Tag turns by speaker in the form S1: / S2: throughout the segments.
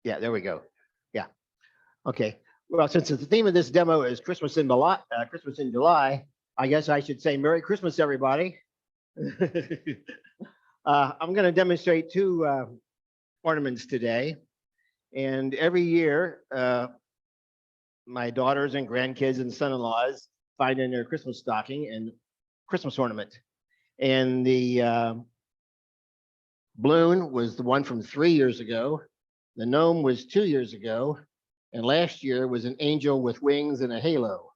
S1: Yeah, there we go. Yeah. Okay. Well, since the theme of this demo is Christmas in July, I guess I should say Merry Christmas, everybody. I'm going to demonstrate two ornaments today. And every year, my daughters and grandkids and son-in-laws find in their Christmas stocking and Christmas ornament. And the balloon was the one from 3 years ago. The gnome was 2 years ago. And last year was an angel with wings and a halo,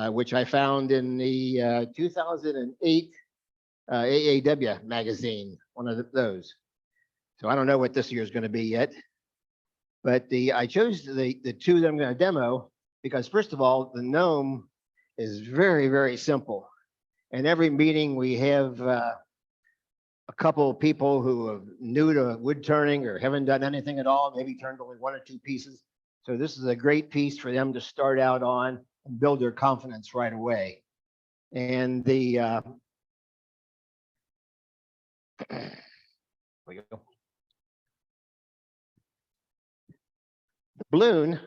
S1: which I found in the 2008 AAW magazine, one of those. So I don't know what this year is going to be yet. But I chose the two that I'm going to demo because, first of all, the gnome is very, very simple. And every meeting we have a couple of people who are new to wood turning or haven't done anything at all, maybe turned only 1 or 2 pieces. So this is a great piece for them to start out on and build their confidence right away. And the we go. The balloon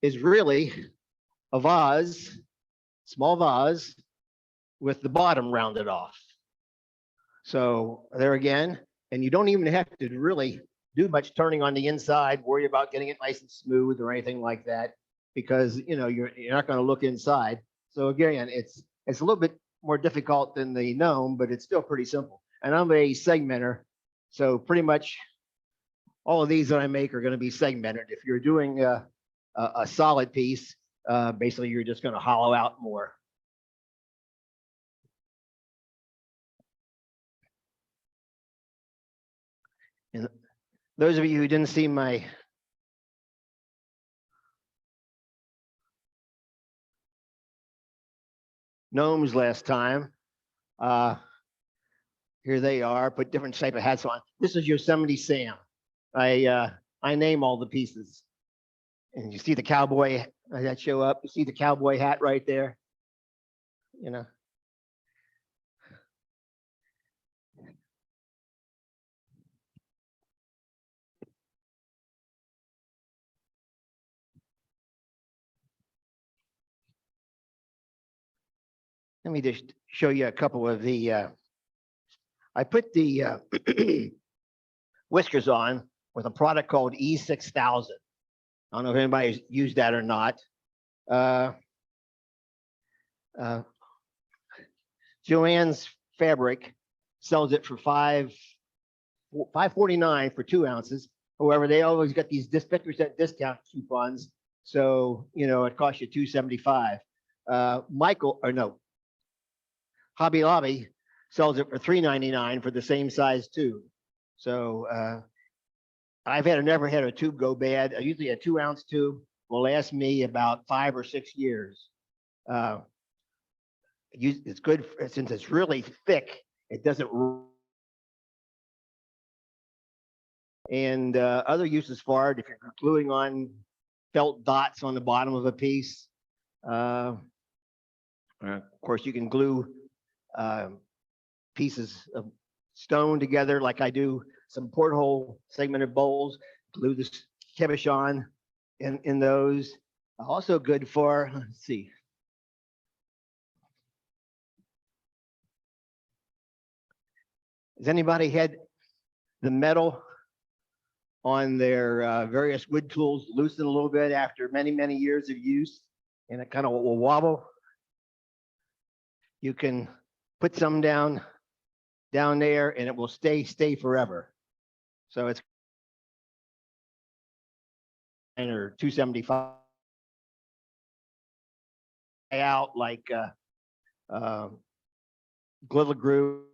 S1: is really a vase, small vase, with the bottom rounded off. So there again, and you don't even have to really do much turning on the inside, worry about getting it nice and smooth or anything like that, because you're not going to look inside. So again, it's a little bit more difficult than the gnome, but it's still pretty simple. And I'm a segmenter, so pretty much all of these that I make are going to be segmented. If you're doing a solid piece, basically you're just going to hollow out more. And those of you who didn't see my gnomes last time, here they are. Put different type of hats on. This is Yosemite Sam. I name all the pieces, and you see the cowboy that show up. You see the cowboy hat right there. Let me just show you a couple of the. I put the whiskers on with a product called E6000. I don't know if anybody's used that or not. Joann's Fabric sells it for $5.49 for 2 ounces. However, they always got these 50% discount coupons, so it costs you $2.75. Hobby Lobby sells it for $3.99 for the same size tube. So I've never had a tube go bad. Usually a 2 ounce tube will last me about 5 or 6 years. It's good since it's really thick. It doesn't. And other uses for it, if you're gluing on felt dots on the bottom of a piece, of course you can glue pieces of stone together, like I do some porthole segmented bowls, glue this cabochon in those. Also good for, let's see. Has anybody had the metal on their various wood tools loosen a little bit after many, many years of use, and it kind of will wobble? You can put some down there and it will stay forever. So it's or $2.75 out like glitter glue,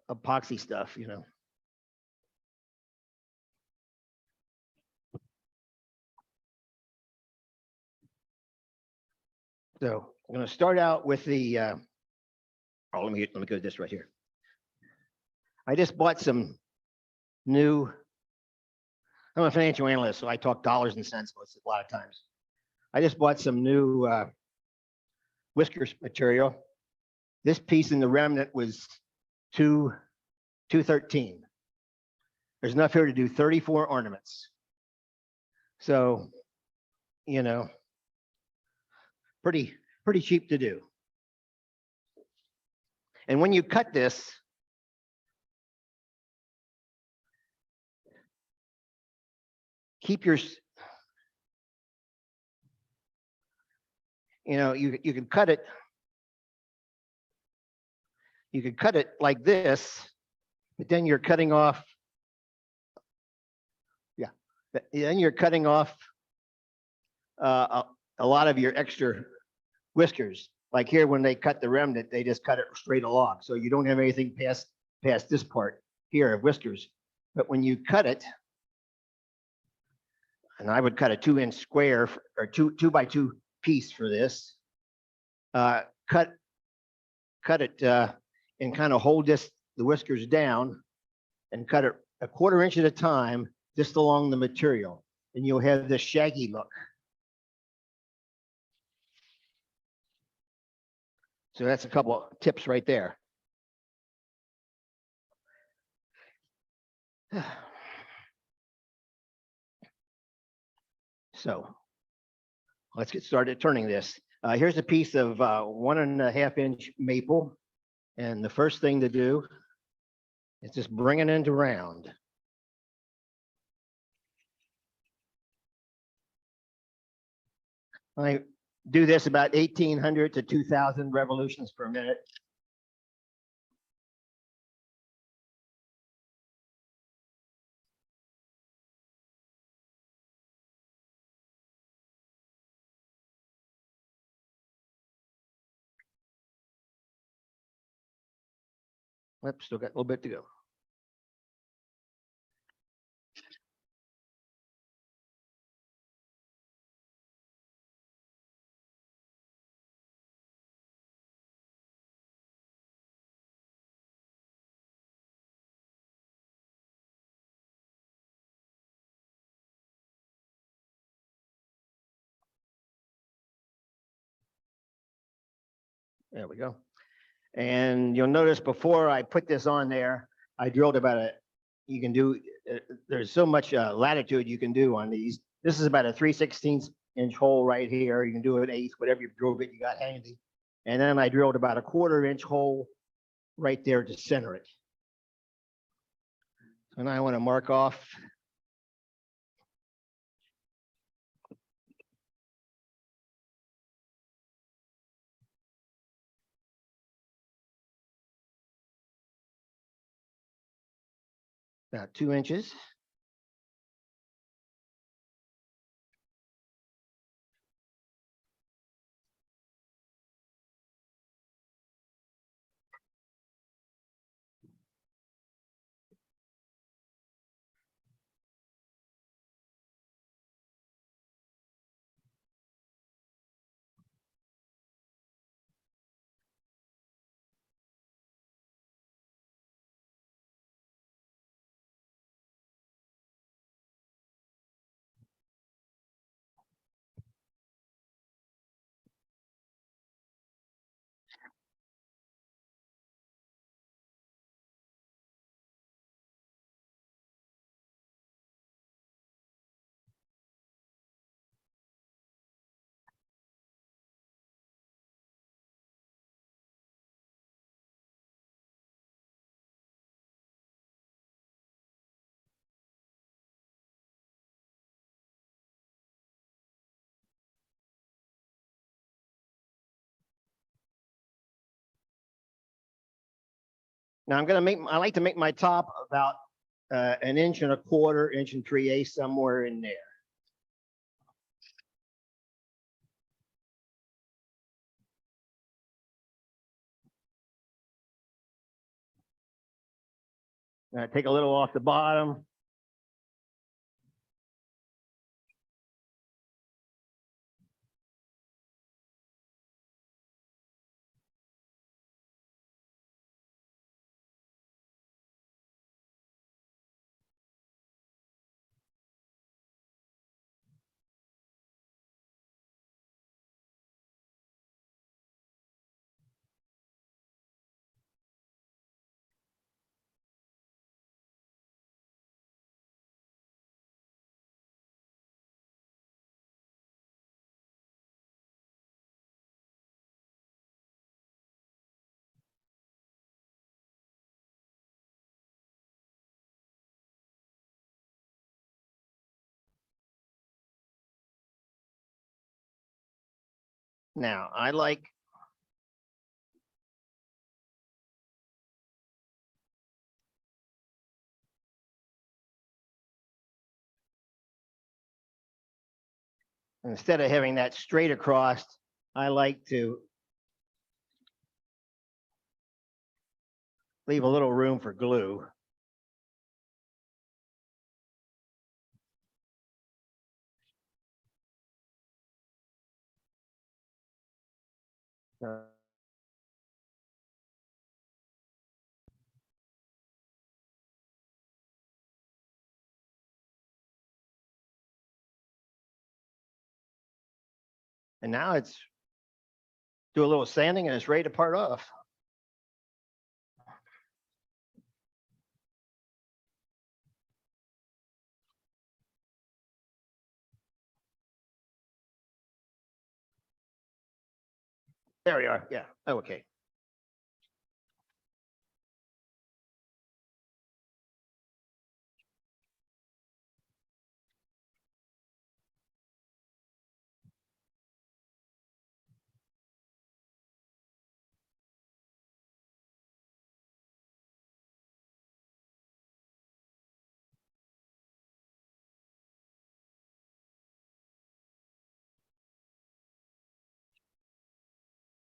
S1: epoxy stuff, So I'm going to start out with the. Let me go to this right here. I just bought some new. I'm a financial analyst, so I talk dollars and cents a lot of times. I just bought some new whiskers material. This piece in the remnant was $2 213. There's enough here to do 34 ornaments. So, you know, pretty cheap to do. And when you cut this, keep your, you can cut it. You could cut it like this, but then you're cutting off. Yeah, then you're cutting off a lot of your extra whiskers. Like here, when they cut the remnant, they just cut it straight along, so you don't have anything past this part here of whiskers. But when you cut it, and I would cut a 2-inch square or two by 2 piece for this. Cut it and kind of hold the whiskers down and cut it a 1/4 inch at a time just along the material, and you'll have this shaggy look. So that's a couple of tips right there. So let's get started turning this. Here's a piece of 1.5 inch maple. And the first thing to do is just bring it into round. I do this about 1,800 to 2,000 revolutions per minute. Oops, still got a little bit to go. There we go. And you'll notice before I put this on there, I drilled about you can do, there's so much latitude you can do on these. This is about a 3/16 inch hole right here. You can do an 1/8, whatever you drill bit you got handy. And then I drilled about a 1/4 inch hole right there to center it. So now I want to mark off. About 2 inches. Now I like to make my top about 1.25 inches, 1 3/8, somewhere in there. Take a little off the bottom. Now, I like instead of having that straight across, I like to leave a little room for glue. And now it's do a little sanding and it's ready to part off. There we are. Yeah. Okay.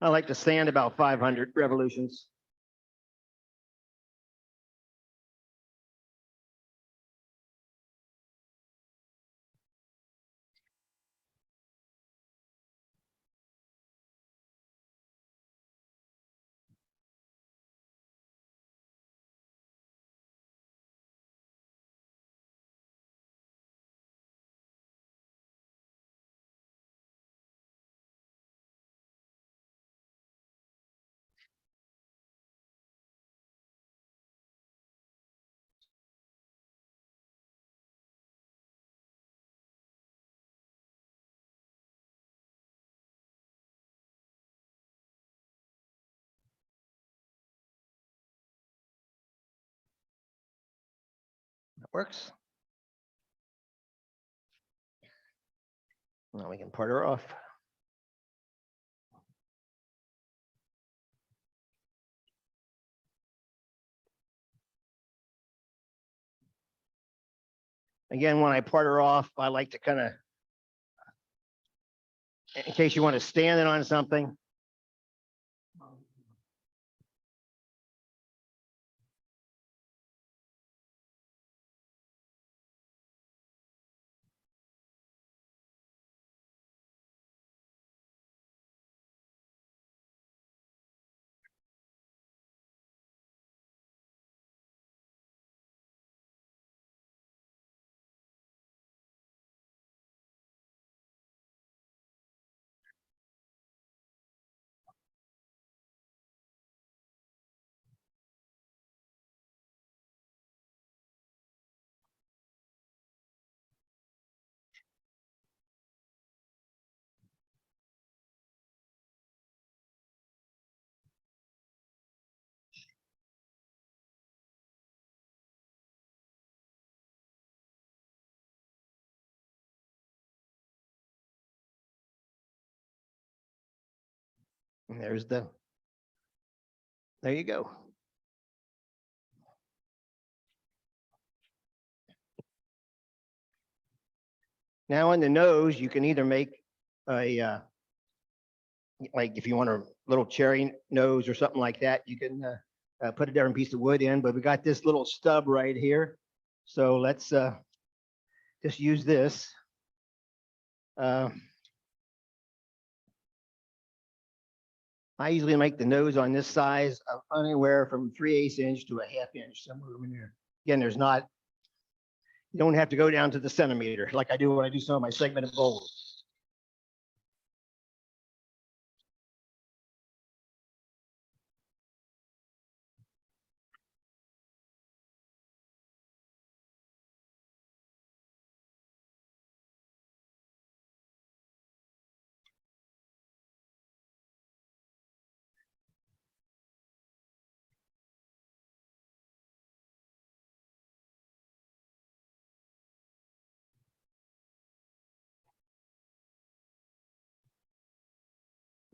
S1: I like to sand about 500 revolutions. That works. Now we can part her off. Again, when I part her off, I like to kind of, in case you want to stand it on something. And there you go. Now on the nose, you can either make a, like if you want a little cherry nose or something like that, you can put a different piece of wood in, but we got this little stub right here. So let's just use this. I usually make the nose on this size of anywhere from 3/8 inch to a 1/2 inch, somewhere in there. Again, there's not, you don't have to go down to the centimeter like I do when I do some of my segmented bowls.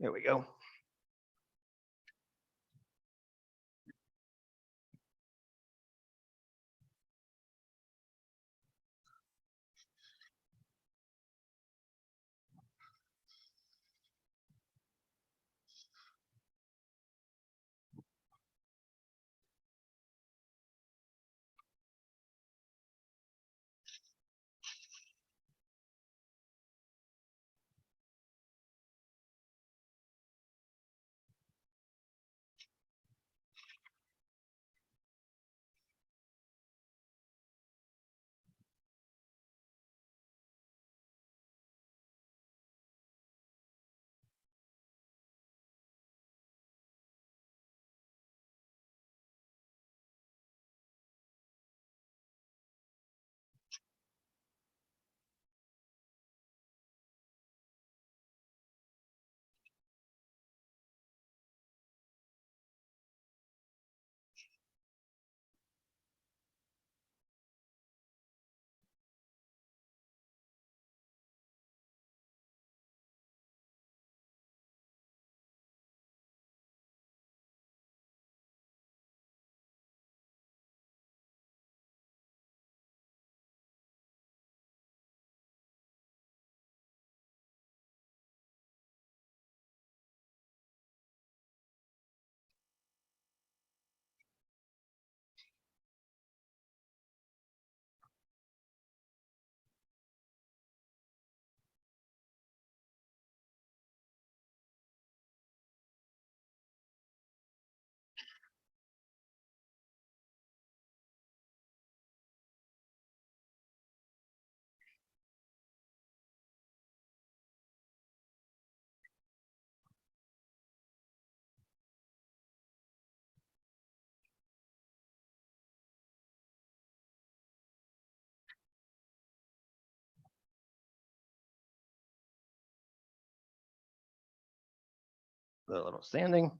S1: There we go. A little sanding.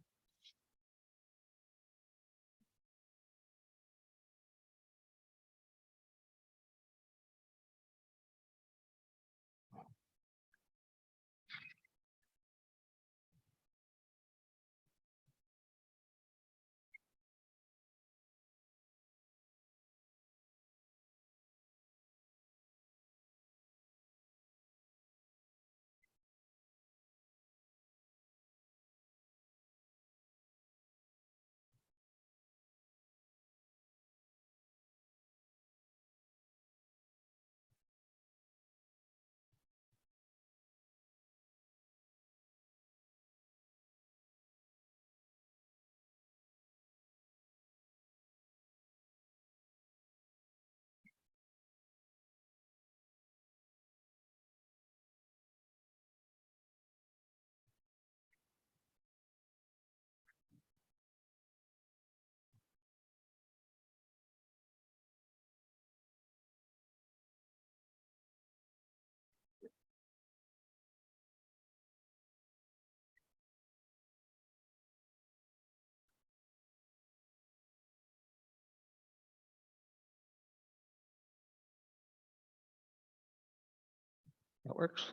S1: That works.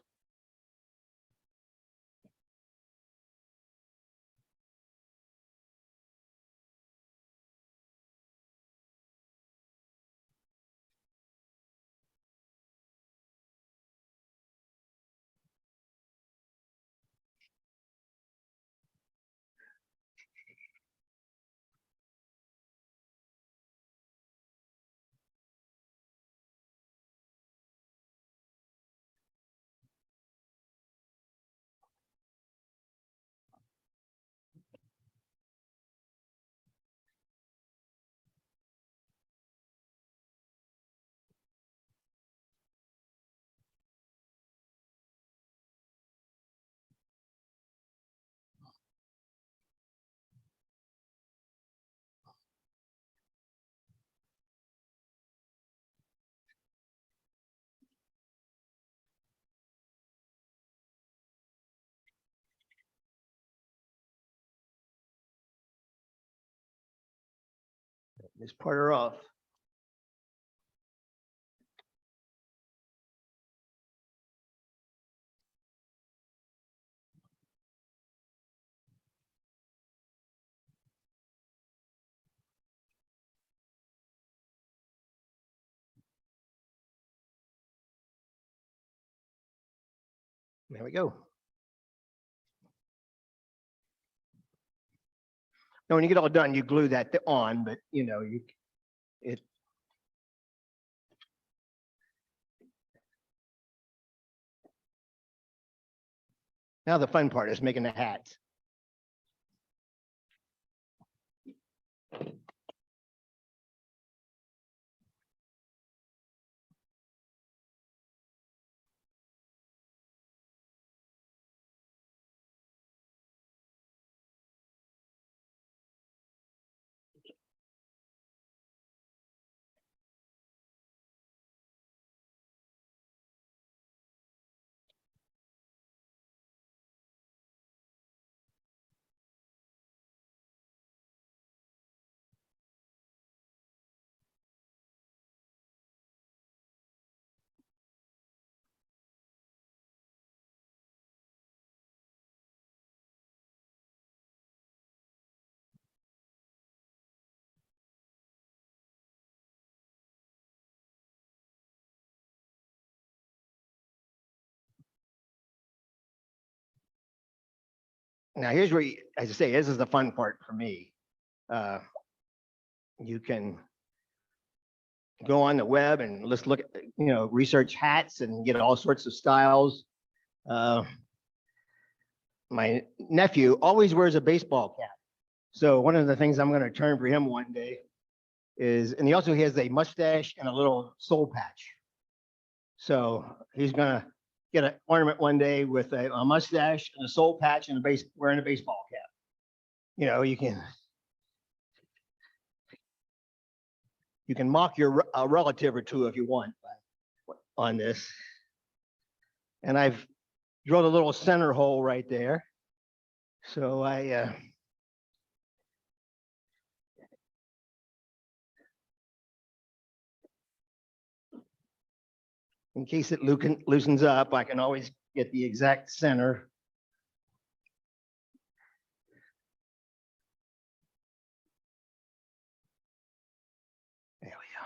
S1: This part her off. There we go. Now, when you get all done, you glue that on, but you know, it. Now the fun part is making the hats. Now here's where, as I say, this is the fun part for me. You can go on the web and let's look at, you know, research hats and get all sorts of styles. My nephew always wears a baseball cap. So one of the things I'm going to turn for him one day is, and he also has a mustache and a little soul patch. So he's going to get an ornament one day with a mustache and a soul patch and wearing a baseball cap. You know, you can mock your relative or two if you want on this. And I've drilled a little center hole right there. So in case it loosens up, I can always get the exact center. There we go.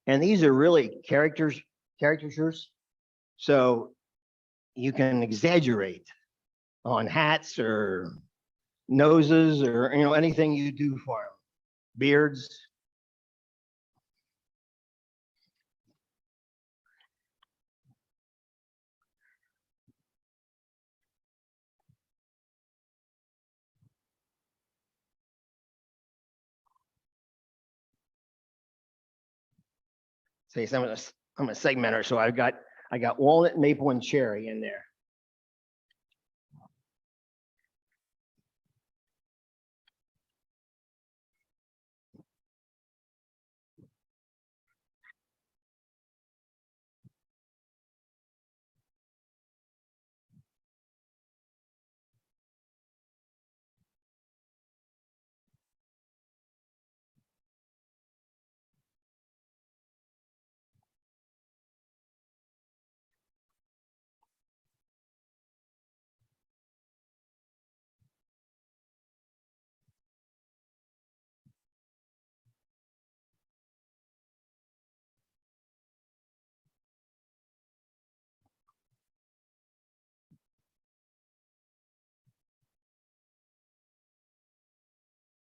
S1: And these are really caricatures. So you can exaggerate on hats or noses or, you know, anything you do for them. Beards. Say I'm a segmenter, so I got walnut, maple, and cherry in there.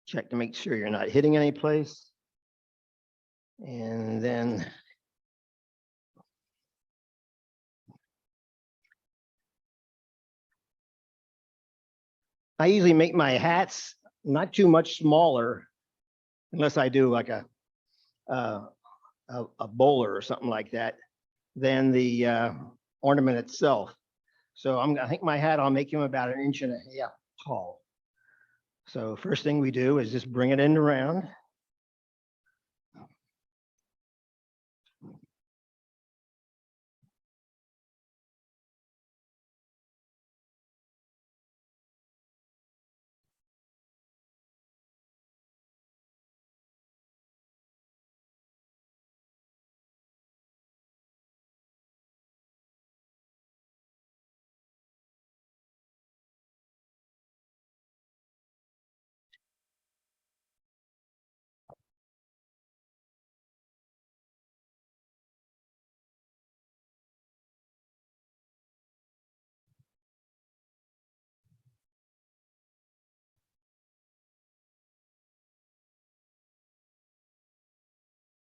S1: Check to make sure you're not hitting any place. And then I usually make my hats not too much smaller, unless I do like a bowler or something like that, than the ornament itself. So I think my hat, I'll make him about 1.5 inches tall. So first thing we do is just bring it in around.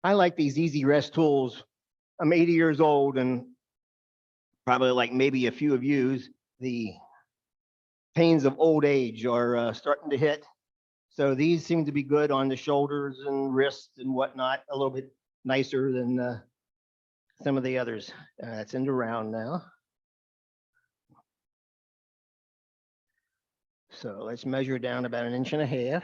S1: I like these easy rest tools. I'm 80 years old and probably like maybe a few of yous, the pains of old age are starting to hit. So these seem to be good on the shoulders and wrists and whatnot, a little bit nicer than some of the others. It's in the round now. So let's measure down about 1.5 inches.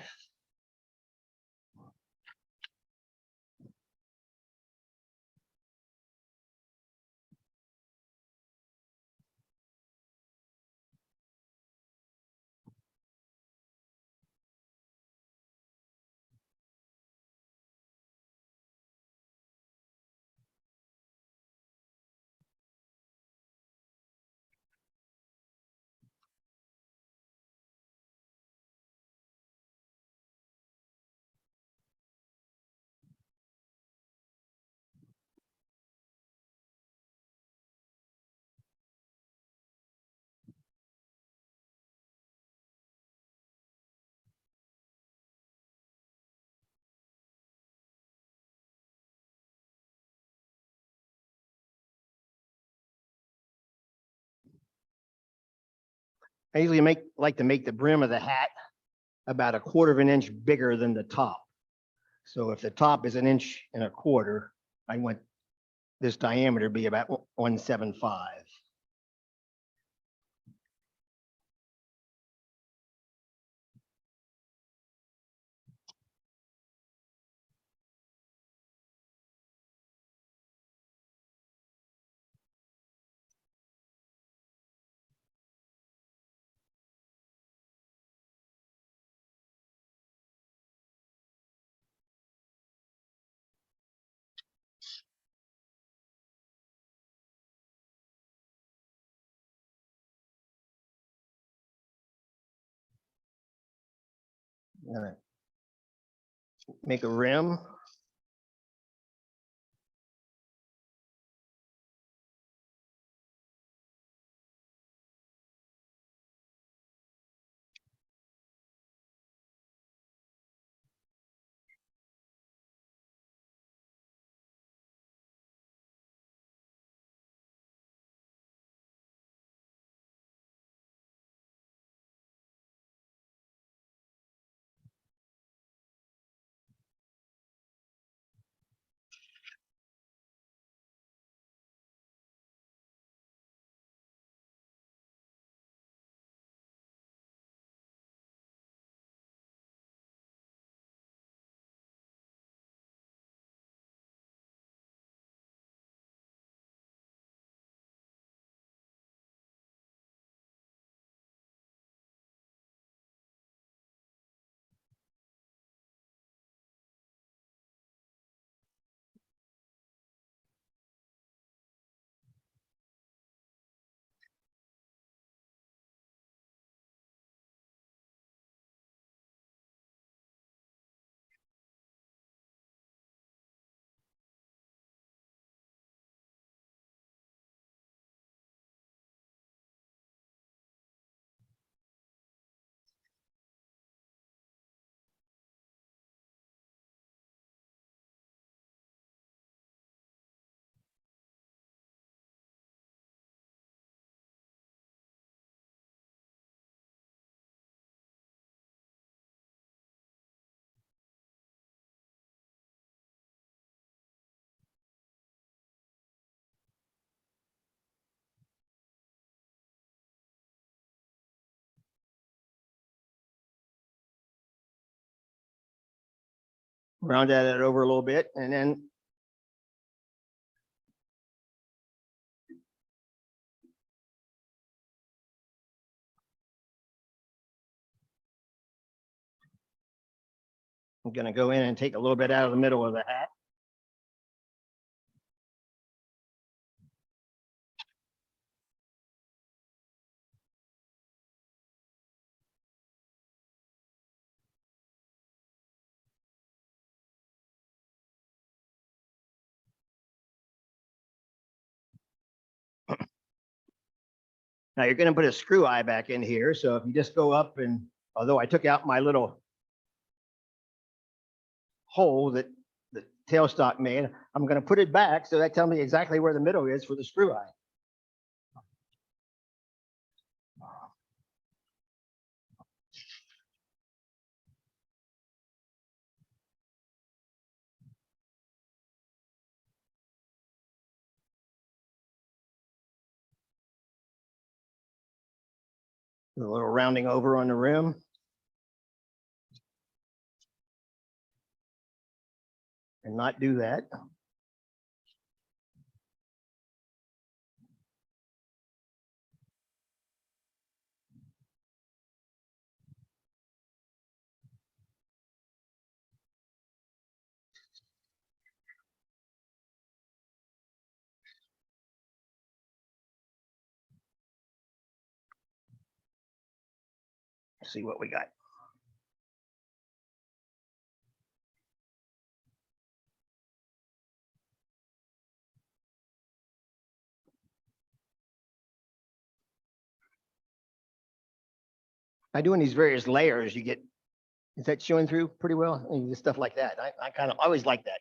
S1: I usually like to make the brim of the hat about 1/4 inch bigger than the top. So if the top is 1.25 inches, I want this diameter to be about 1.75. Make a rim. Round that over a little bit, and then I'm going to go in and take a little bit out of the middle of the hat. Now you're going to put a screw eye back in here. So if you just go up and, although I took out my little hole that tailstock made. I'm going to put it back so that tells me exactly where the middle is for the screw eye. A little rounding over on the rim. And not do that. Let's see what we got. By doing these various layers, you get, is that showing through pretty well? And just stuff like that. I kind of always like that.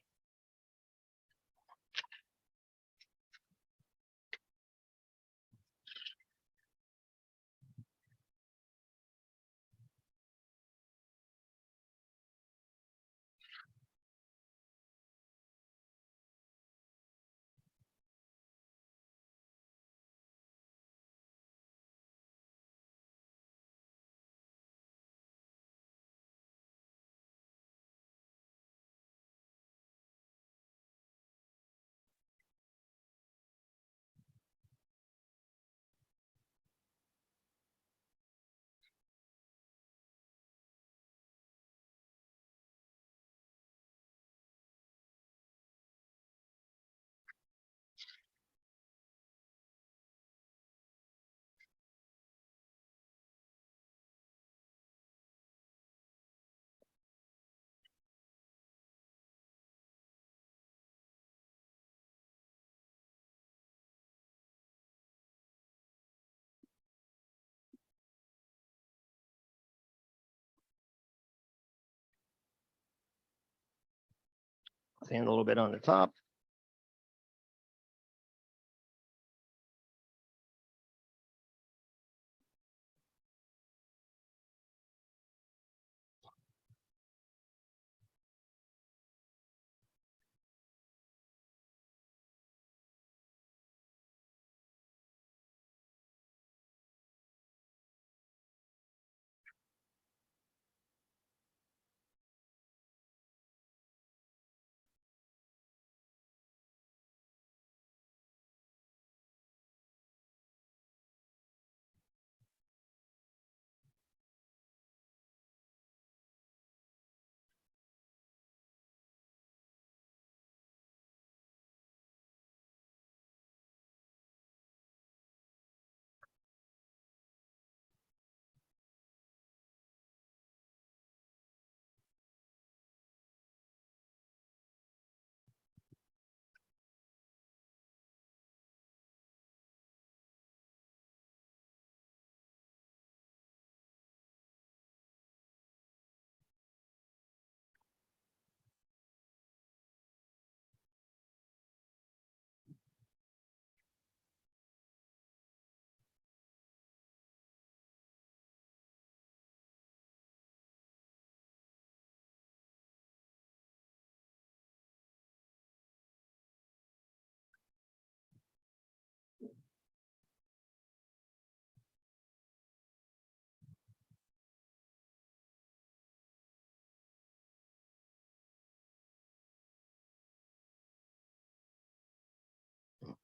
S1: Sand a little bit on the top.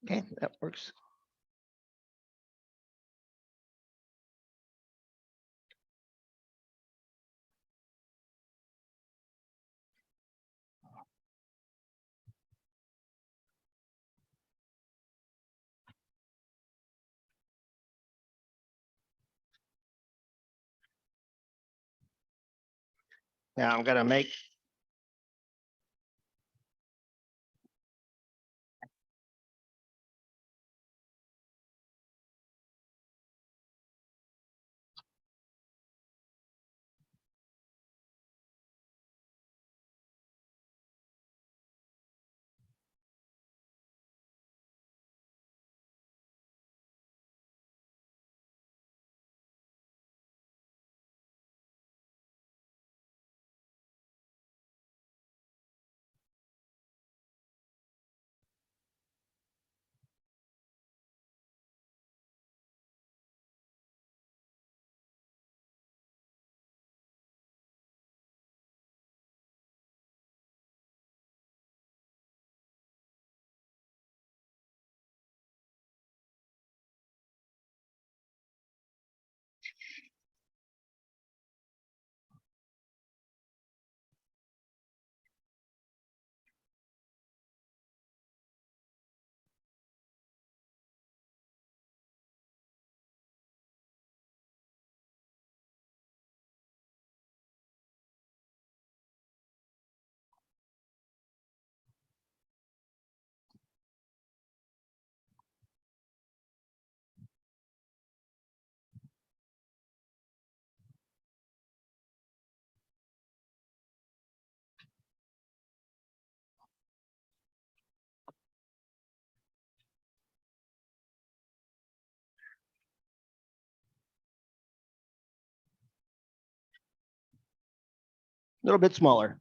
S1: Okay, that works. Now I'm gonna make little bit smaller.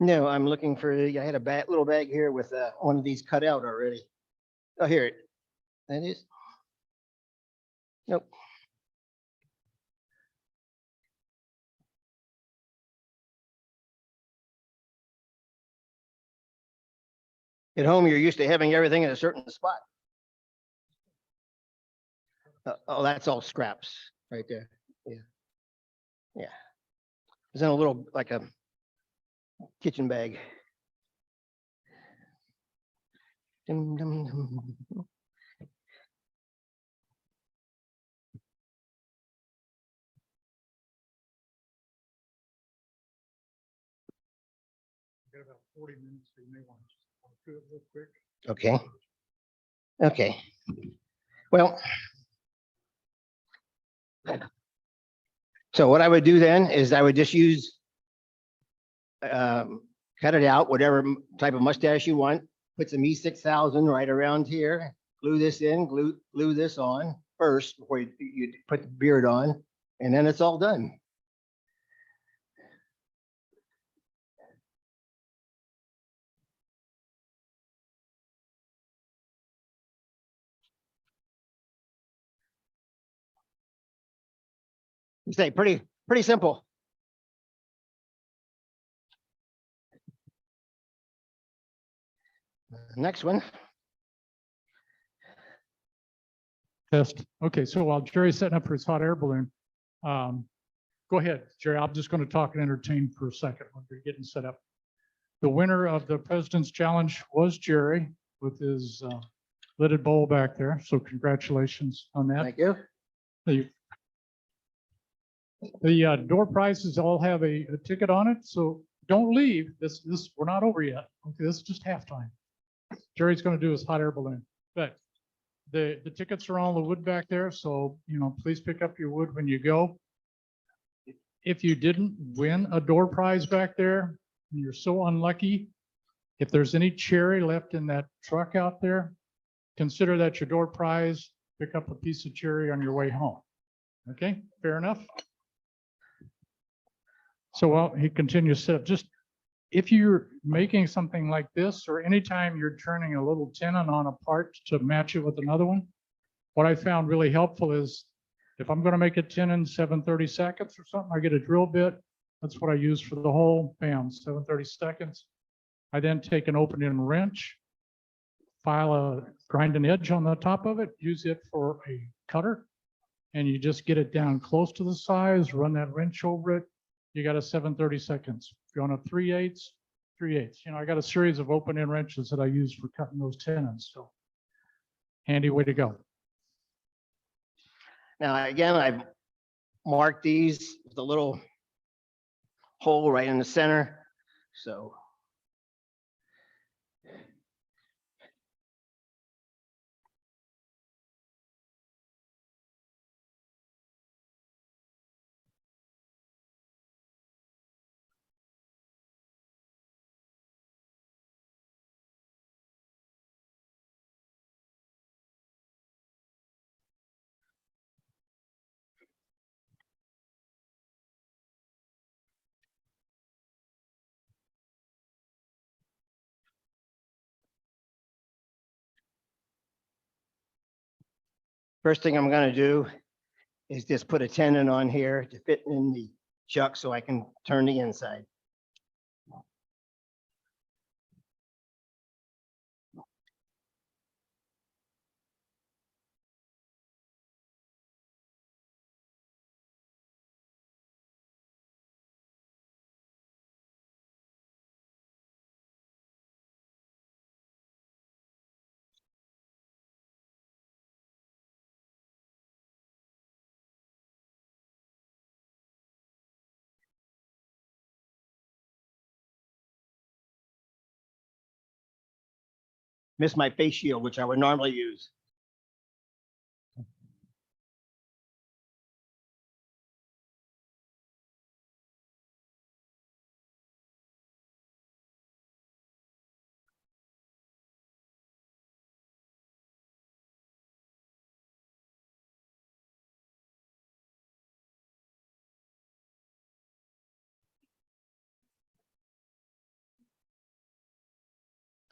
S1: No, I'm looking for, I had a little bag here with one of these cut out already. Oh, here it, that is. Nope. At home, you're used to having everything in a certain spot. Oh, that's all scraps right there. Yeah. Yeah. It's in a little, like a kitchen bag. Dum, dum, dum.
S2: Got about 40 minutes, so you may want to just walk through it real quick.
S1: Okay. Okay. Well, so what I would do then is I would just use, cut it out, whatever type of mustache you want, put some E6000 right around here, glue this in, glue this on first before you put the beard on, and then it's all done. You say pretty simple. Next one.
S2: Test. Okay, so while Jerry's setting up for his hot air balloon, go ahead, Jerry. I'm just going to talk and entertain for a second when you're getting set up. The winner of the President's Challenge was Jerry with his lidded bowl back there. So congratulations on that.
S1: Thank you.
S2: The door prizes all have a ticket on it, so don't leave. This we're not over yet. Okay, this is just halftime. Jerry's going to do his hot air balloon, but the tickets are on the wood back there, so please pick up your wood when you go. If you didn't win a door prize back there, and you're so unlucky, if there's any cherry left in that truck out there, consider that your door prize. Pick up a piece of cherry on your way home. Okay, fair enough. So while he continues to set up, just if you're making something like this, or anytime you're turning a little tenon on a part to match it with another one, what I found really helpful is if I'm going to make a tenon 7/30 seconds or something, I get a drill bit. That's what I use for the hole. Bam, 7/30 seconds. I then take an open-end wrench, grind an edge on the top of it, use it for a cutter, and you just get it down close to the size, run that wrench over it. You got a 7/30 seconds. If you're on a 3/8, 3/8. I got a series of open-end wrenches that I use for cutting those tenons. So handy way to go.
S1: Now, again, I've marked these with a little hole right in the center. So First thing I'm gonna do is just put a tenon on here to fit in the chuck so I can turn the inside. Miss my face shield, which I would normally use.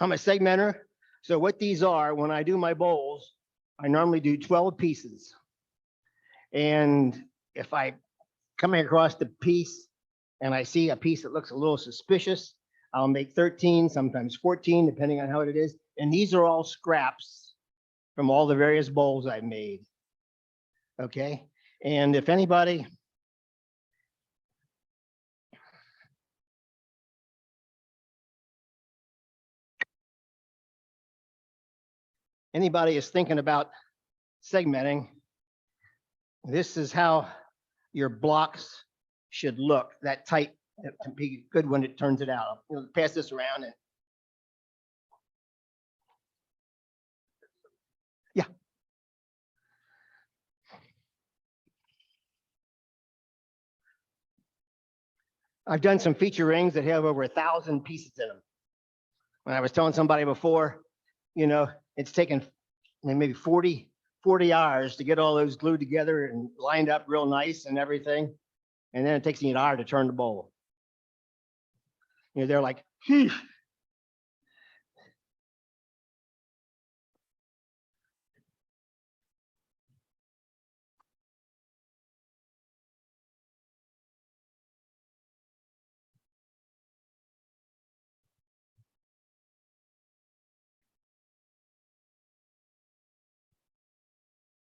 S1: I'm a segmenter. So what these are, when I do my bowls, I normally do 12 pieces. And if I come across the piece and I see a piece that looks a little suspicious, I'll make 13, sometimes 14, depending on how it is. And these are all scraps from all the various bowls I've made. Okay. And if anybody is thinking about segmenting, this is how your blocks should look, that tight, to be good when it turns it out. I'll pass this around and yeah. I've done some feature rings that have over 1,000 pieces in them. When I was telling somebody before, you know, it's taken maybe 40 hours to get all those glued together and lined up real nice and everything. And then it takes me an hour to turn the bowl. You know, they're like, phew.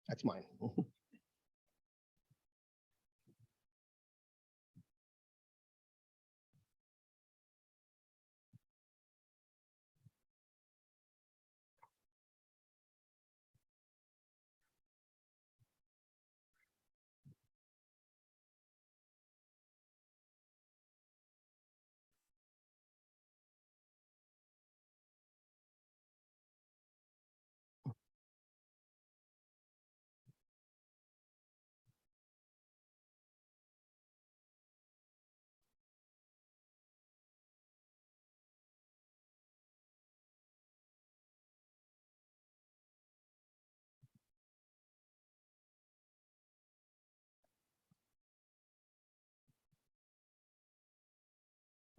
S1: That's mine.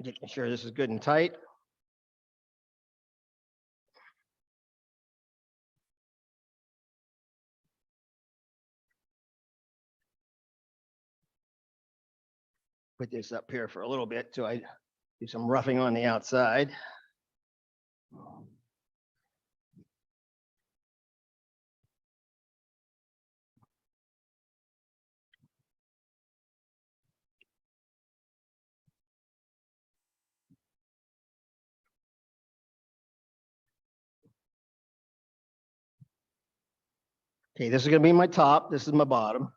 S1: Making sure this is good and tight. Put this up here for a little bit so I do some roughing on the outside. Okay, this is going to be my top. This is my bottom.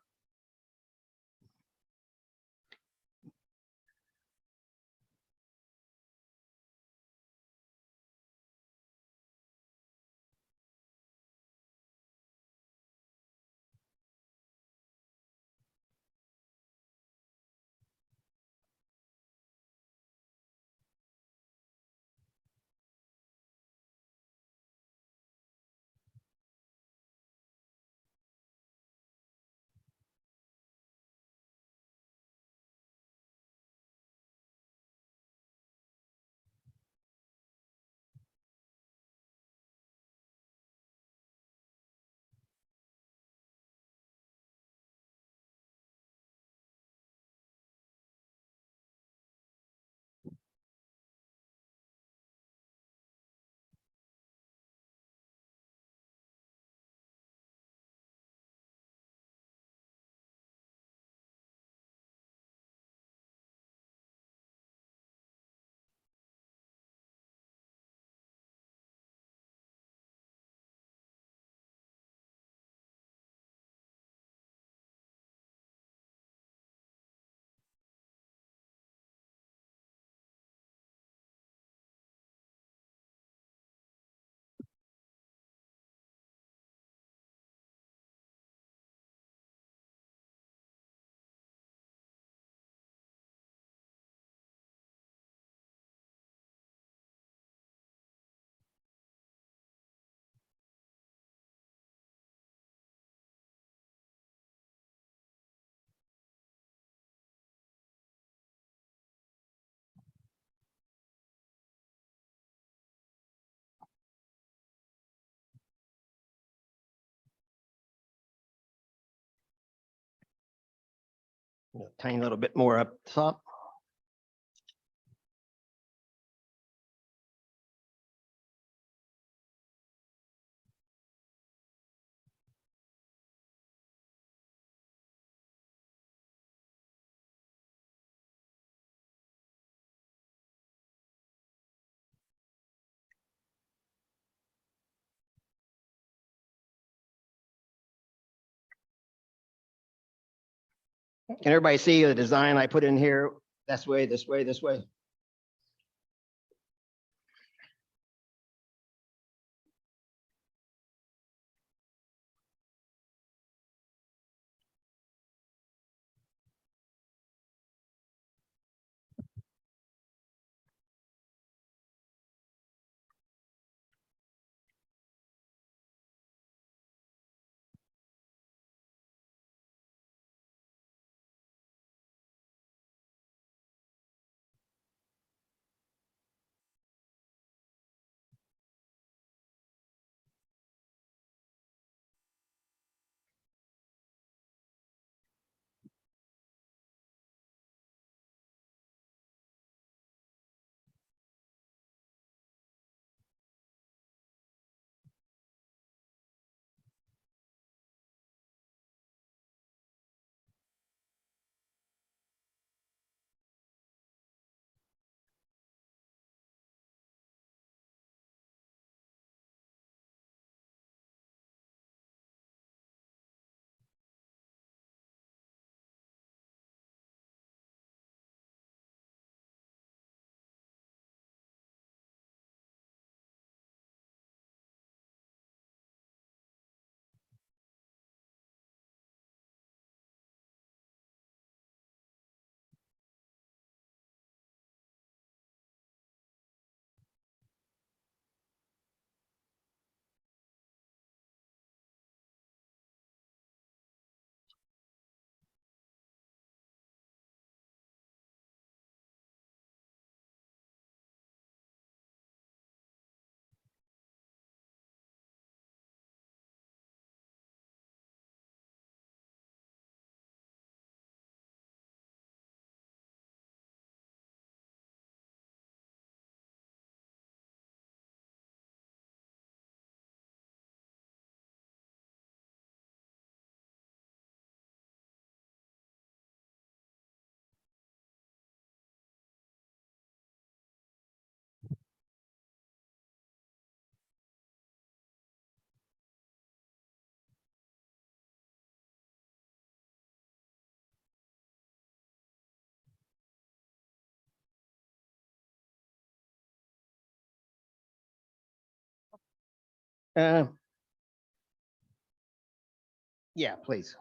S1: A tiny little bit more up top. Can everybody see the design I put in here? This way, this way, this way. Uh, yeah, please.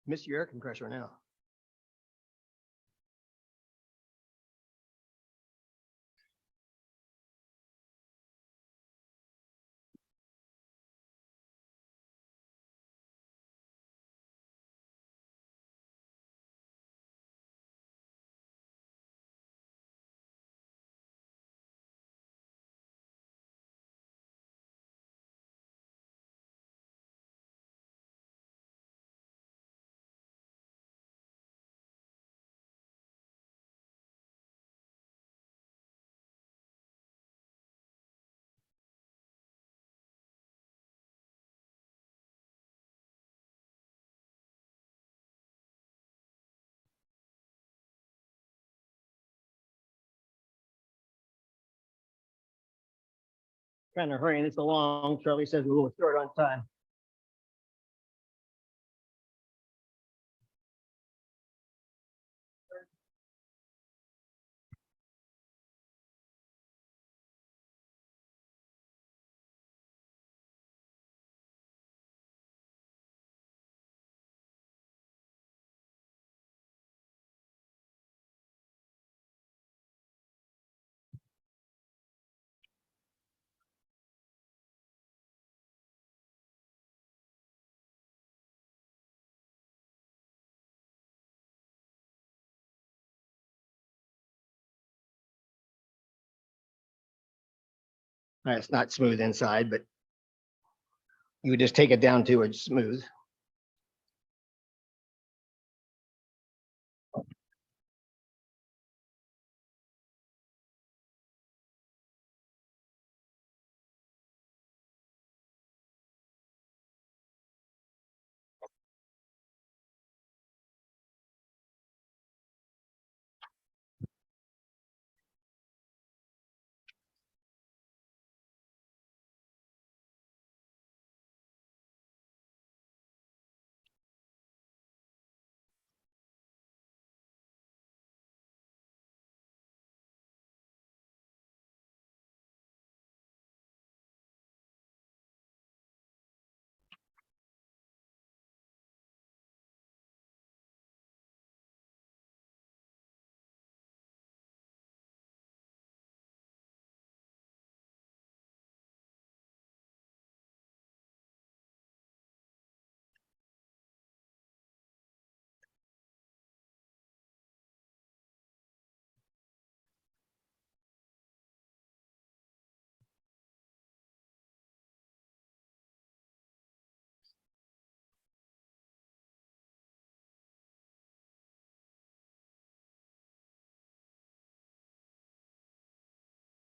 S1: Miss your air compressor now. Trying to hurry this along. Charlie says we will start on time. It's not smooth inside, but you would just take it down to it's smooth.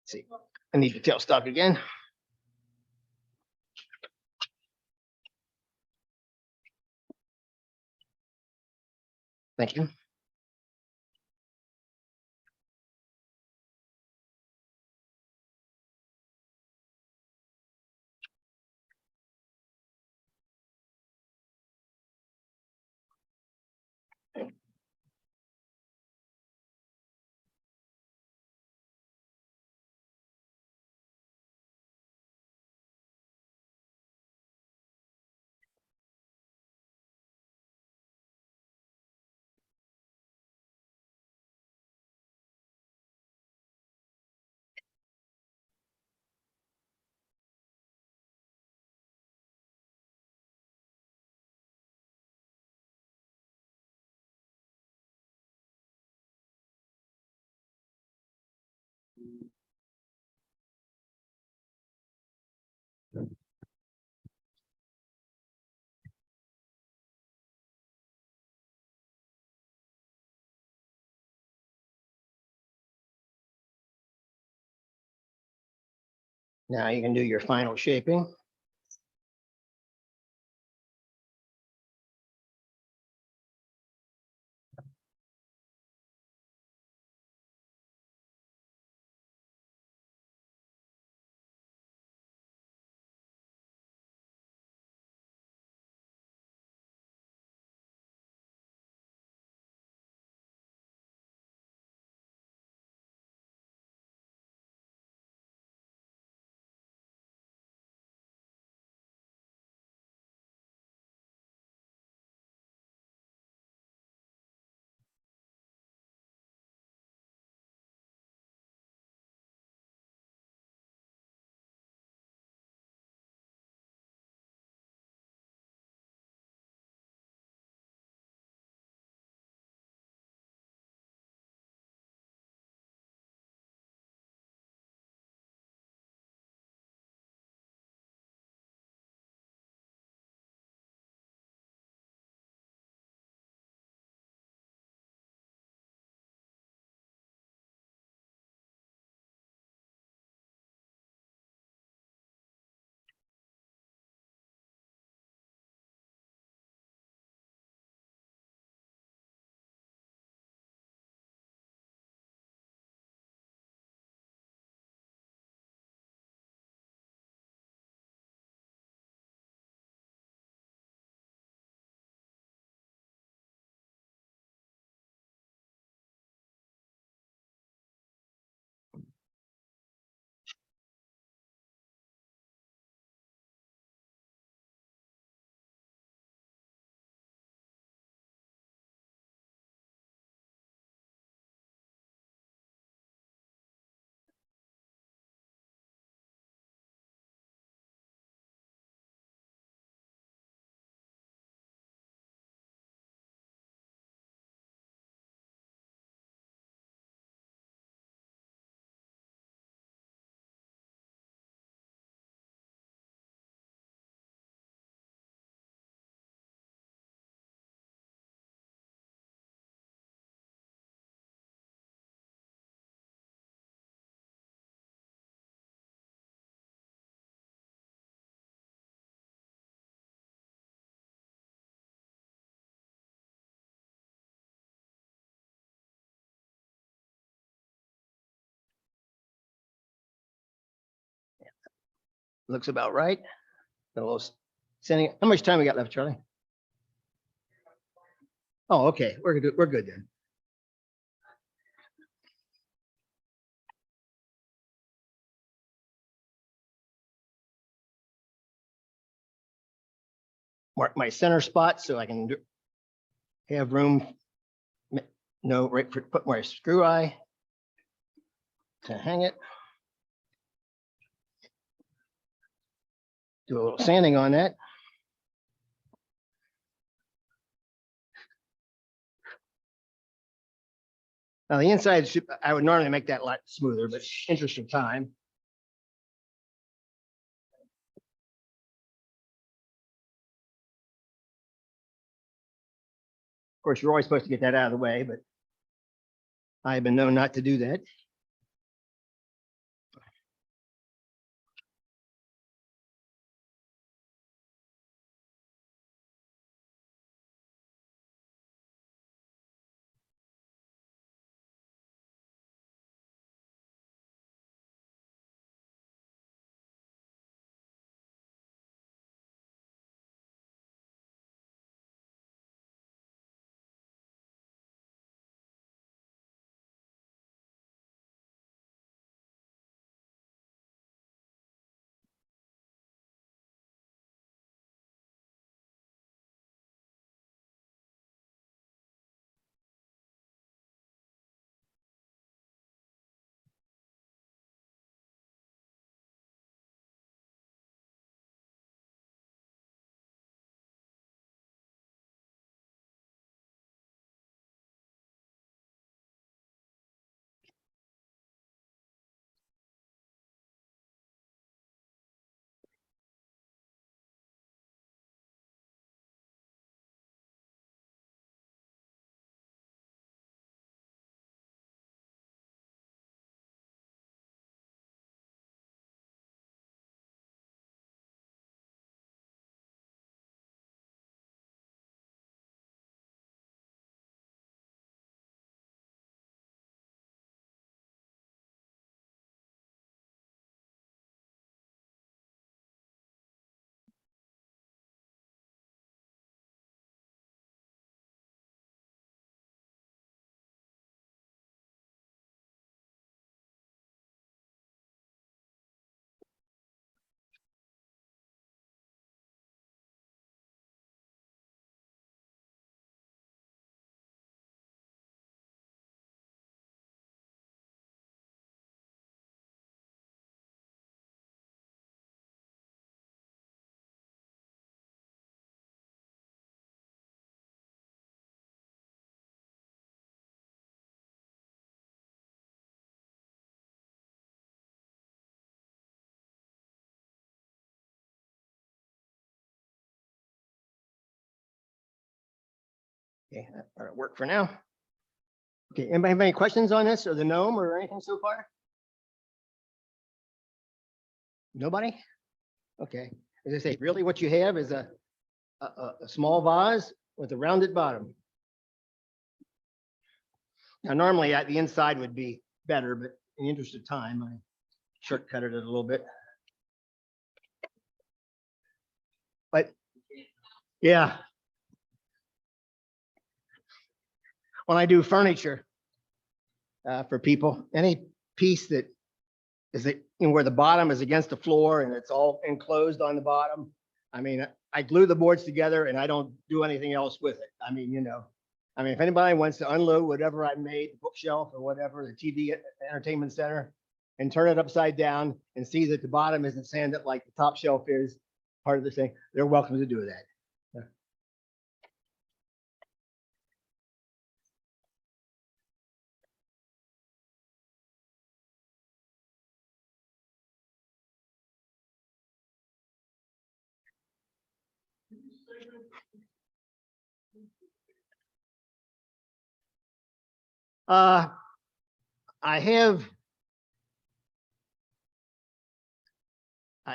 S1: See, I need the tailstock again. Thank you. Now you can do your final shaping. Looks about right. A little sending. How much time we got left, Charlie? Oh, okay. We're good. We're good then. Mark my center spot so I can have room. No, right for put my screw eye to hang it. Do a little sanding on that. Now the inside, I would normally make that a lot smoother, but interest of time. Of course, you're always supposed to get that out of the way, but I've been known not to do that. Okay, that'll work for now. Okay, anybody have any questions on this or the gnome or anything so far? Nobody? Okay, as I say, really what you have is a small vase with a rounded bottom. Now, normally the inside would be better, but in the interest of time, I shortcutted it a little bit. But yeah, when I do furniture for people, any piece that is where the bottom is against the floor and it's all enclosed on the bottom, I mean, I glue the boards together and I don't do anything else with it. I mean, if anybody wants to unload whatever I made, the bookshelf or whatever, the TV entertainment center, and turn it upside down and see that the bottom isn't sanded like the top shelf is part of the thing, they're welcome to do that.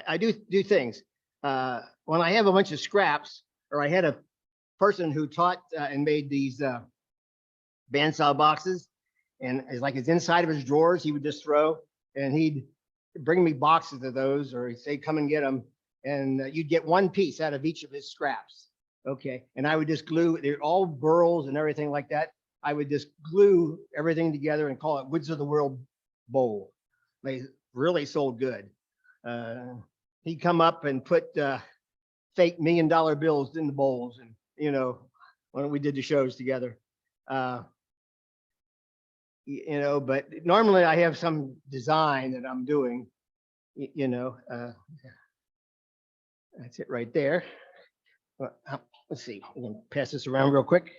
S1: I do things. When I have a bunch of scraps, or I had a person who taught and made these bandsaw boxes, and it's like it's inside of his drawers, he would just throw, and he'd bring me boxes of those, or he'd say, come and get them. And you'd get one piece out of each of his scraps. Okay. And I would just glue, they're all burls and everything like that. I would just glue everything together and call it Woods of the World Bowl. They really sold good. He'd come up and put fake $1 million bills in the bowls, and when we did the shows together. But normally I have some design that I'm doing, that's it right there. Let's see, I'm gonna pass this around real quick.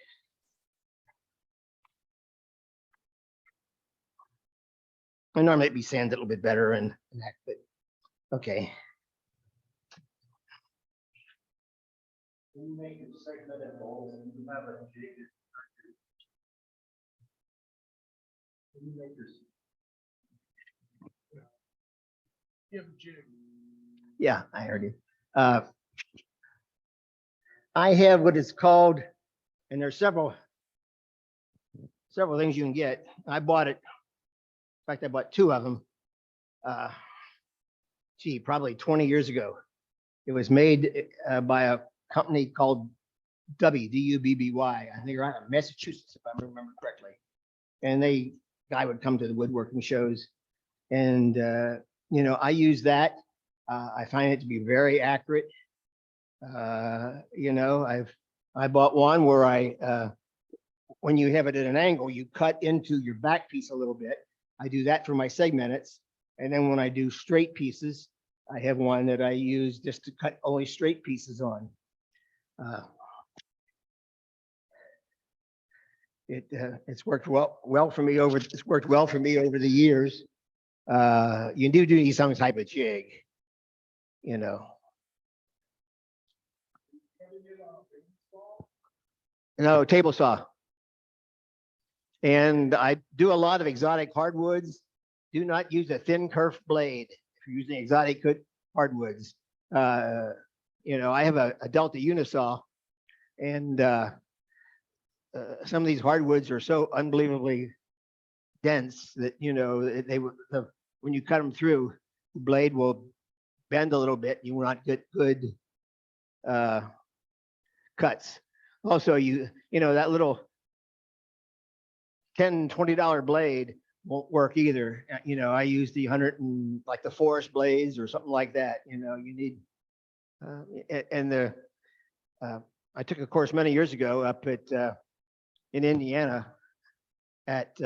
S1: I normally it'd be sanded a little bit better and that, but okay. Yeah, I heard you. I have what is called, and there's several things you can get. I bought it. In fact, I bought 2 of them. Probably 20 years ago. It was made by a company called WTSTL. I think they're out of Massachusetts, if I remember correctly. And guy would come to the woodworking shows, and I use that. I find it to be very accurate. I bought one where when you have it at an angle, you cut into your back piece a little bit. I do that for my segments. And then when I do straight pieces, I have one that I use just to cut only straight pieces on. It's worked well for me over the years. You do need some type of jig, No, table saw. And I do a lot of exotic hardwoods. Do not use a thin curved blade if you're using exotic hardwoods. I have a Delta Unisaw, and some of these hardwoods are so unbelievably dense that when you cut them through, the blade will bend a little bit. You will not get good cuts. Also, that little $10, $20 blade won't work either. I use the 100 and like the forest blades or something like that. You need I took a course many years ago up in Indiana at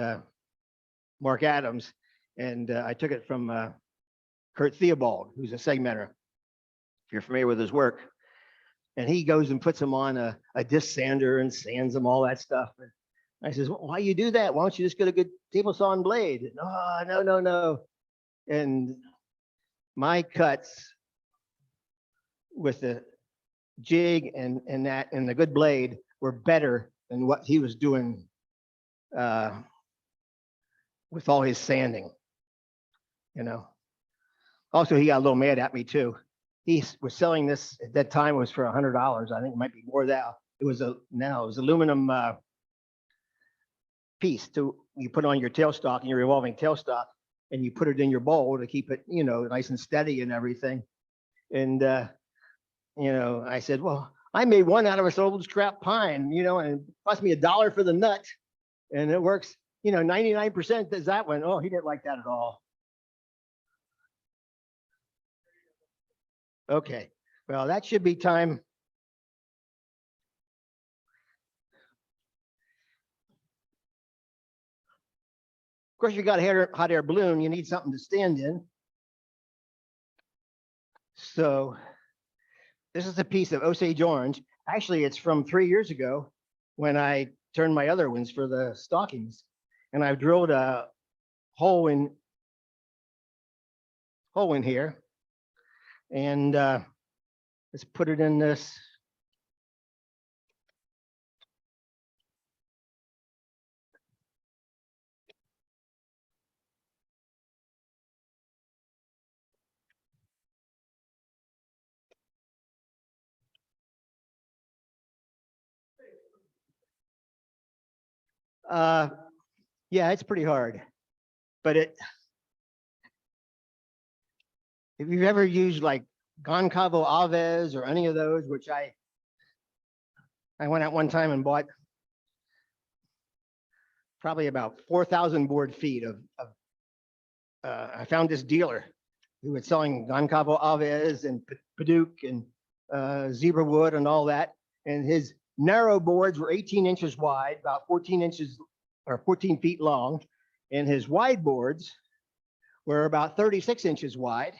S1: Mark Adams, and I took it from Kurt Theobald, who's a segmenter, if you're familiar with his work. And he goes and puts them on a disc sander and sands them, all that stuff. And I says, well, why you do that? Why don't you just get a good table saw and blade? No. And my cuts with the jig and the good blade were better than what he was doing with all his sanding. Also, he got a little mad at me too. He was selling this at that time. It was for $100. I think it might be more now. It was aluminum piece you put on your tailstock and your revolving tailstock, and you put it in your bowl to keep it nice and steady and everything. And I said, well, I made one out of this old scrap pine, and it cost me $1 for the nut, and it works 99% does that one. Oh, he didn't like that at all. Okay, well, that should be time. Of course, you got a hot air balloon, you need something to stand in. So this is a piece of Osage orange. Actually, it's from 3 years ago when I turned my other ones for the stockings. And I've drilled a hole in here. And let's put it in this. Yeah, it's pretty hard, but if you've ever used like Goncavo Aves or any of those, which I went out one time and bought probably about 4,000 board feet of I found this dealer who was selling Goncavo Aves and Paduc and zebra wood and all that. And his narrow boards were 18 inches wide, about 14 inches or 14 feet long. And his wide boards were about 36 inches wide,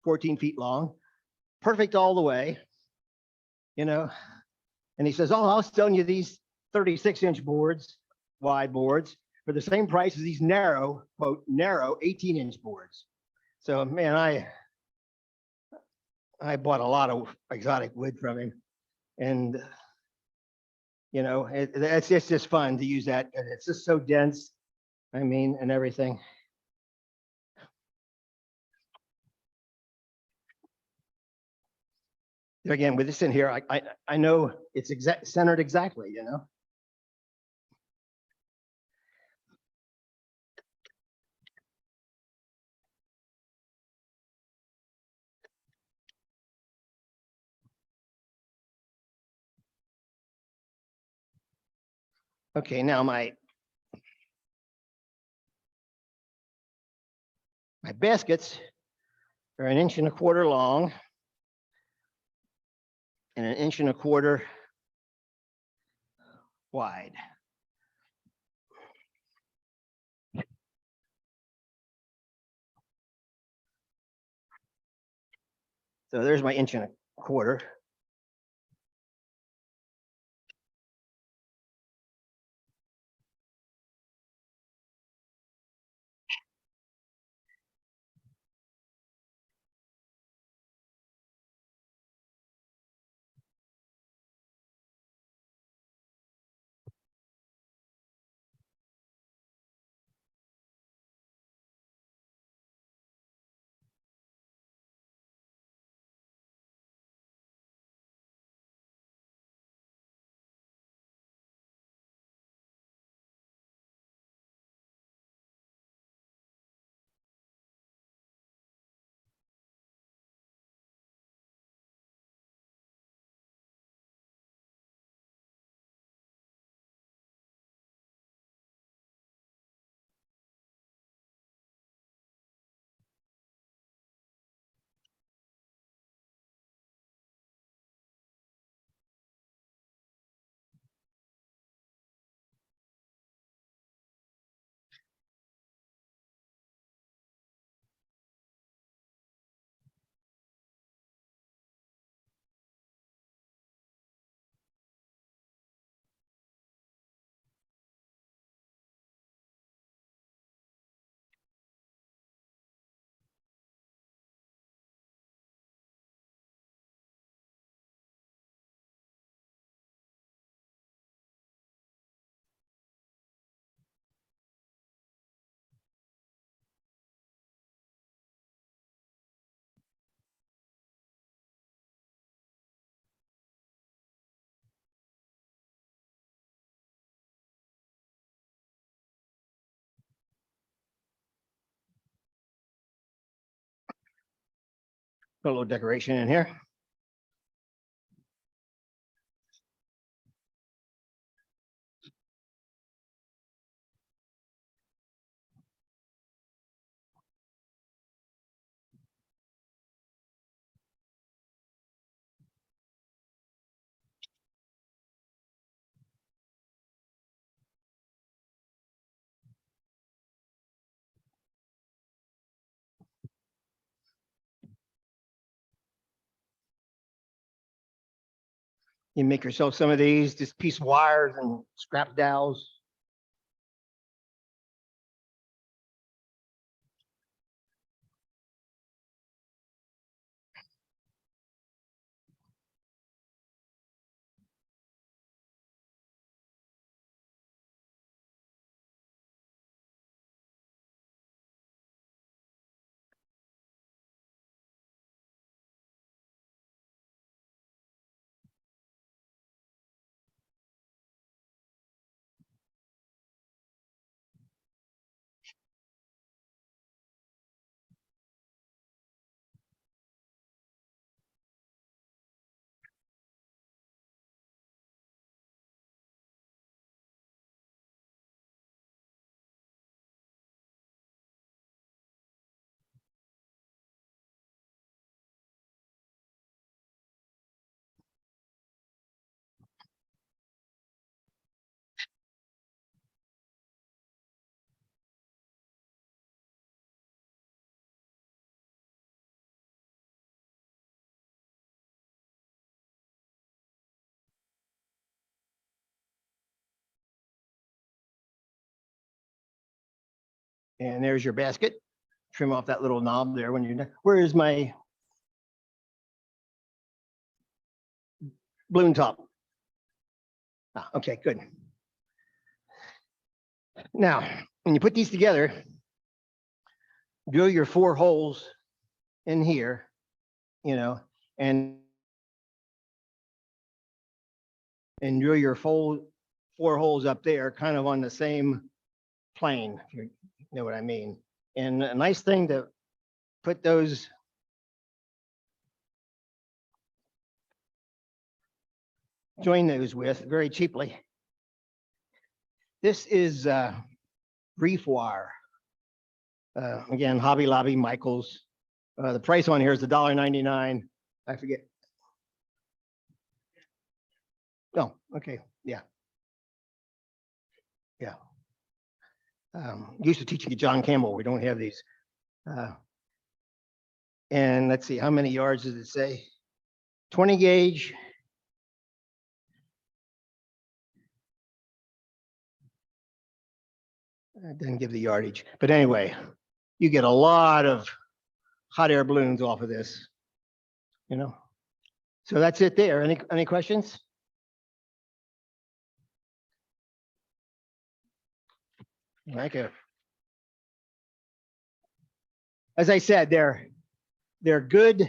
S1: 14 feet long, perfect all the way, you know. And he says, oh, I'll sell you these 36-inch boards, wide boards, for the same price as these narrow, quote, narrow 18-inch boards. So, man, I bought a lot of exotic wood from him. And, you know, it's just fun to use that. It's just so dense, I mean, and everything. Again, with this in here, I know it's centered exactly, you know. Okay, now my baskets are 1.25 inches long and 1.25 inches wide. So there's my 1.25 inches. Put a little decoration in here. You make yourself some of these, just piece wires and scrap dowels. And there's your basket. Trim off that little knob there when you're done. Where is my balloon top? Ah, okay, good. Now, when you put these together, drill your 4 holes in here, and drill your 4 holes up there, kind of on the same plane, if you know what I mean. And a nice thing to put those join those with very cheaply. This is reef wire. Again, Hobby Lobby, Michaels. The price on here is $1.99. I forget. Oh, okay, yeah. Yeah. Used to teaching at John Campbell. We don't have these. And let's see, how many yards does it say? 20 gauge. It didn't give the yardage, but anyway, you get a lot of hot air balloons off of this, So that's it there. Any questions? Thank you. As I said, they're good. If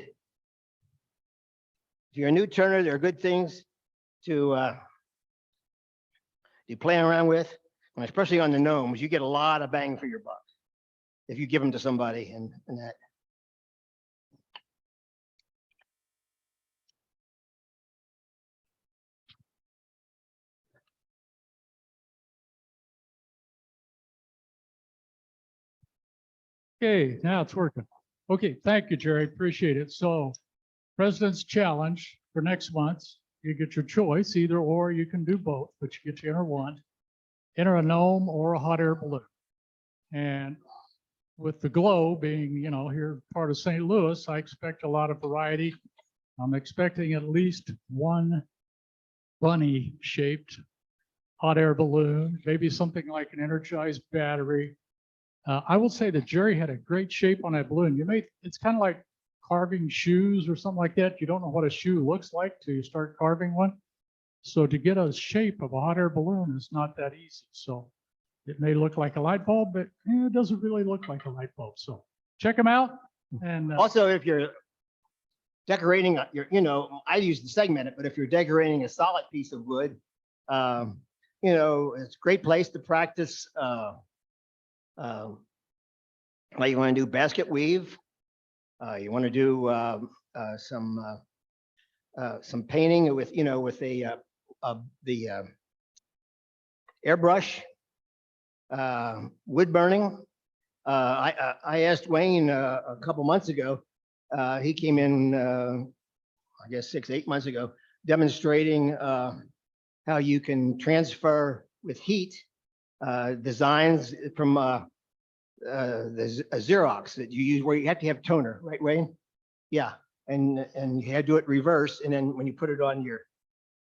S1: you're a new turner, they're good things to play around with, and especially on the gnomes. You get a lot of bang for your buck if you give them to somebody and that.
S2: Okay, now it's working. Okay, thank you, Jerry. Appreciate it. So President's Challenge for next month, you get your choice, either or. You can do both, but you get to enter one. Enter a gnome or a hot air balloon. And with the glow being, here part of St. Louis, I expect a lot of variety. I'm expecting at least one bunny shaped hot air balloon, maybe something like an energized battery. I will say that Jerry had a great shape on that balloon. It's kind of like carving shoes or something like that. You don't know what a shoe looks like till you start carving one. So to get a shape of a hot air balloon is not that easy. So it may look like a light bulb, but it doesn't really look like a light bulb. So check them out. And
S1: also, if you're decorating, I use the segmented, but if you're decorating a solid piece of wood, it's a great place to practice. Like you want to do basket weave, you want to do some painting with the airbrush, wood burning. I asked Wayne a couple months ago. He came in, I guess 6-8 months ago, demonstrating how you can transfer with heat designs from the Xerox that you use, where you have to have toner, right, Wayne? Yeah, and you had to do it reverse, and then when you put it on your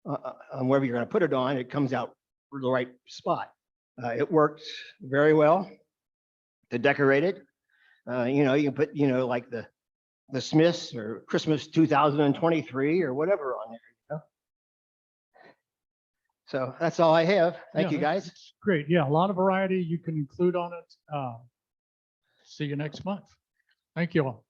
S1: on wherever you're going to put it on, it comes out the right spot. It works very well to decorate it. You can put like the Smiths or Christmas 2023 or whatever on there. So that's all I have. Thank you, guys.
S2: Great. Yeah, a lot of variety you can include on it. See you next month. Thank you all.